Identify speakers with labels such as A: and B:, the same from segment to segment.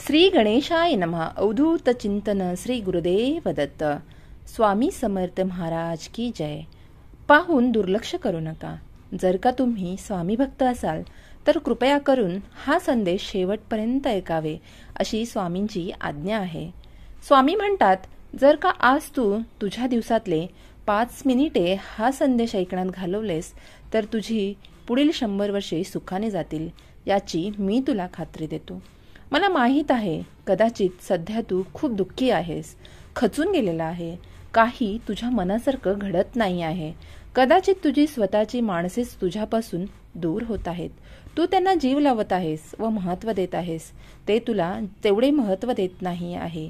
A: श्री गणेशाय नमः. अवधूत चिंतन श्री गुरुदेव दत्त. स्वामी समर्थ महाराज की जय. पाहून दुर्लक्ष करू नका. जर का तुम्ही स्वामी भक्त असाल तर कृपया करून हा संदेश शेवटपर्यंत ऐकावे अशी स्वामींची आज्ञा आहे. स्वामी म्हणतात, जर का आज तू तुझ्या दिवसातले 5 मिनिटे हा संदेश ऐकण्यात घालवलेस तर तुझी पुढील 100 वर्षे सुखाने जातील, याची मी तुला खात्री देतो. मला माहीत आहे, कदाचित सध्या तू खूप दुःखी आहेस, खचून गेलेला आहे. काही तुझ्या मनासारखं घडत नाही आहे. कदाचित तुझी स्वतःची माणसेच तुझ्यापासून दूर होत आहेत. तू त्यांना जीव लावत आहेस व महत्त्व देत आहेस. ते तुला तेवढे महत्त्व देत नाही आहे.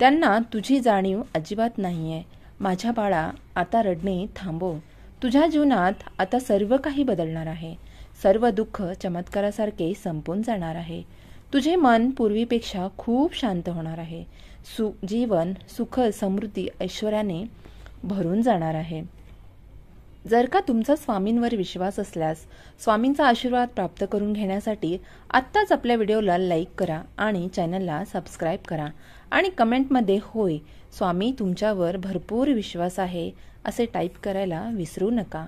A: त्यांना तुझी जाणीव अजिबात नाही आहे. माझ्या बाळा, आता रडणे थांबव. तुझ्या जीवनात आता सर्व काही बदलणार आहे. सर्व दुःख चमत्कारासारखे संपून जाणार आहे. तुझे मन पूर्वीपेक्षा खूप शांत होणार आहे. जीवन सुख, समृद्धी, ऐश्वर्याने भरून जाणार आहे. जर का तुमचा स्वामींवर विश्वास असल्यास स्वामींचा आशीर्वाद प्राप्त करून घेण्यासाठी आत्ताच आपल्या व्हिडिओला लाईक करा आणि चॅनलला सबस्क्राईब करा आणि कमेंटमध्ये होय, स्वामी तुमच्यावर भरपूर विश्वास आहे असे टाईप करायला विसरू नका.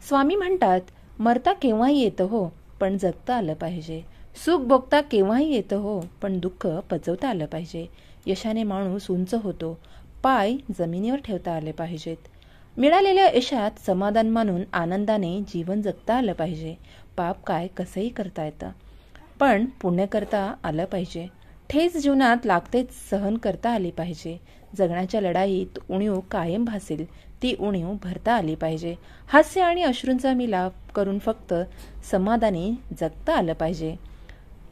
A: स्वामी म्हणतात, मरता केव्हाही येतं हो, पण जगता आलं पाहिजे. सुख भोगता केव्हाही येतं हो, पण दुःख पचवता आलं पाहिजे. यशाने माणूस उंच होतो, पाय जमिनीवर ठेवता आले पाहिजेत. मिळालेल्या यशात समाधान मानून आनंदाने जीवन जगता आलं पाहिजे. पाप काय कसंही करता येतं, पण पुण्य करता आलं पाहिजे. ठेच जीवनात लागतेच सहन करता आली पाहिजे. जगण्याच्या लढाईत उणीव कायम भासेल, ती उणीव भरता आली पाहिजे. हास्य आणि अश्रूंचा मिलाप करून फक्त समाधानी जगता आलं पाहिजे.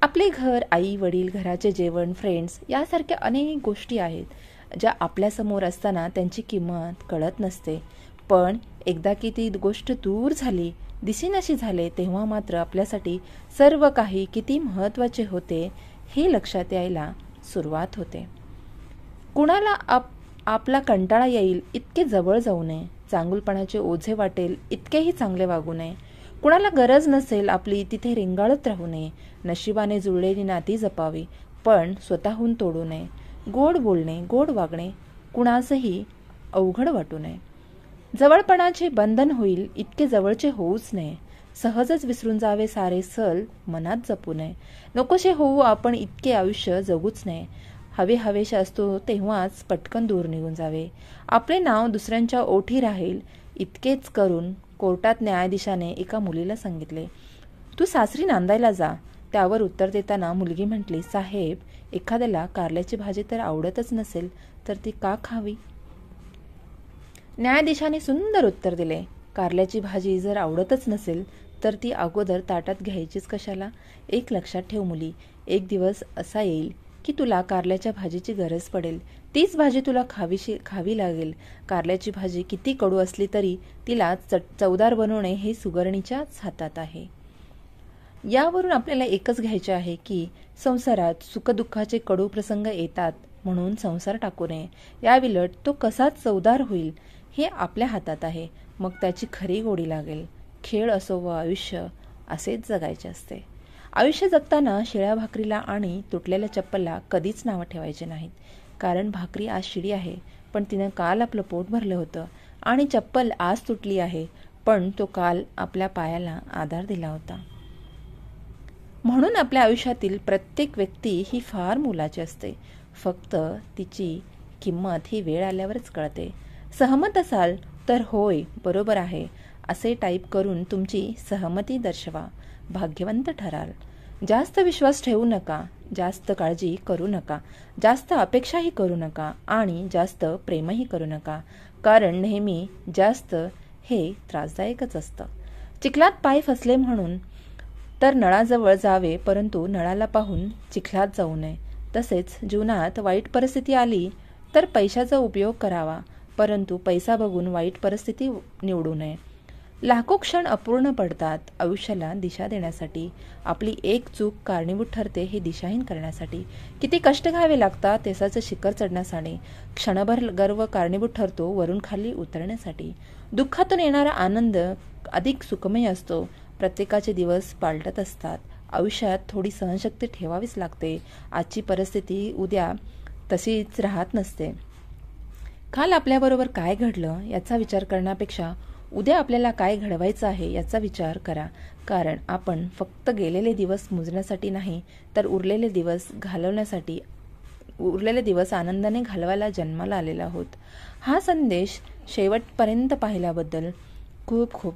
A: आपले घर, आई वडील, घराचे जेवण, फ्रेंड्स यासारख्या अनेक गोष्टी आहेत ज्या आपल्यासमोर असताना त्यांची किंमत कळत नसते. पण एकदा की ती गोष्ट दूर झाली, दिसेनाशी झाले, तेव्हा मात्र आपल्यासाठी सर्व काही किती महत्त्वाचे होते हे लक्षात यायला सुरुवात होते. कुणाला आपला कंटाळा येईल इतके जवळ जाऊ नये. चांगुलपणाचे ओझे वाटेल इतकेही चांगले वागू नये. कुणाला गरज नसेल आपली तिथे रेंगाळत राहू नये. नशिबाने जुळलेली नाती जपावी, पण स्वतःहून तोडू नये. गोड बोलणे, गोड वागणे कुणासही अवघड वाटू नये. जवळपणाचे बंधन होईल इतके जवळचे होऊच नये. सहजच विसरून जावे सारे सल मनात जपू नये. नकोशे होऊ आपण इतके आयुष्य जगूच नये. हवेशा असतो तेव्हाच पटकन दूर निघून जावे. आपले नाव दुसऱ्यांच्या ओठी राहील इतकेच करून कोर्टात न्यायाधीशाने एका मुलीला सांगितले, तू सासरी नांदायला जा. त्यावर उत्तर देताना मुलगी म्हटली, साहेब, एखाद्याला कारल्याची भाजी तर आवडतच नसेल तर ती का खावी? न्यायाधीशाने सुंदर उत्तर दिले, कारल्याची भाजी जर आवडतच नसेल तर ती अगोदर ताटात घ्यायचीच कशाला? एक लक्षात ठेव मुली, एक दिवस असा येईल की तुला कारल्याच्या भाजीची गरज पडेल. तीच भाजी तुला खावी लागेल. कारल्याची भाजी किती कडू असली तरी तिला चवदार बनवणे हे सुगरणीच्याच हातात आहे. यावरून आपल्याला एकच घ्यायचे आहे की संसारात सुखदुःखाचे कडू प्रसंग येतात म्हणून संसार टाकू नये. याविलट तो कसा चवदार होईल हे आपल्या हातात आहे. मग त्याची खरी गोडी लागेल. खेळ असो व आयुष्य असेच जगायचे असते. आयुष्य जगताना शिळ्या भाकरीला आणि तुटलेल्या चप्पलला कधीच नावं ठेवायचे नाहीत. कारण भाकरी आज शिळी आहे पण तिनं काल आपलं पोट भरलं होतं आणि चप्पल आज तुटली आहे पण तो काल आपल्या पायाला आधार दिला होता. म्हणून आपल्या आयुष्यातील प्रत्येक व्यक्ती ही फार मोलाची असते. फक्त तिची किंमत ही वेळ आल्यावरच कळते. सहमत असाल तर होय, बरोबर आहे असे टाईप करून तुमची सहमती दर्शवा. भाग्यवंत ठराल. जास्त विश्वास ठेवू नका, जास्त काळजी करू नका, जास्त अपेक्षाही करू नका आणि जास्त प्रेमही करू नका. कारण नेहमी जास्त हे त्रासदायकच असतं. चिखलात पाय फसले म्हणून तर नळाजवळ जावे, परंतु नळाला पाहून चिखलात जाऊ नये. तसेच जीवनात वाईट परिस्थिती आली तर पैशाचा उपयोग करावा, परंतु पैसा बघून वाईट परिस्थिती निवडू नये. लाखो क्षण अपूर्ण पडतात आयुष्याला दिशा देण्यासाठी. आपली एक चूक कारणीभूत ठरते हे दिशाहीन करण्यासाठी. किती कष्ट घ्यावे लागतात यशाचं शिखर चढण्यासाठी. क्षणभर गर्व कारणीभूत ठरतो वरून खाली उतरण्यासाठी. दुःखातून येणारा आनंद अधिक सुखमय असतो. प्रत्येकाचे दिवस पालटत असतात. आयुष्यात थोडी सहनशक्ती ठेवावीच लागते. आजची परिस्थिती उद्या तशीच राहत नसते. काल आपल्याबरोबर काय घडलं याचा विचार करण्यापेक्षा उद्या आपल्याला काय घडवायचं आहे याचा विचार करा. कारण आपण फक्त गेलेले दिवस मोजण्यासाठी नाही, तर उरलेले दिवस आनंदाने घालवायला जन्माला आलेलो आहोत. हा संदेश शेवटपर्यंत पाहिल्याबद्दल खूप खूप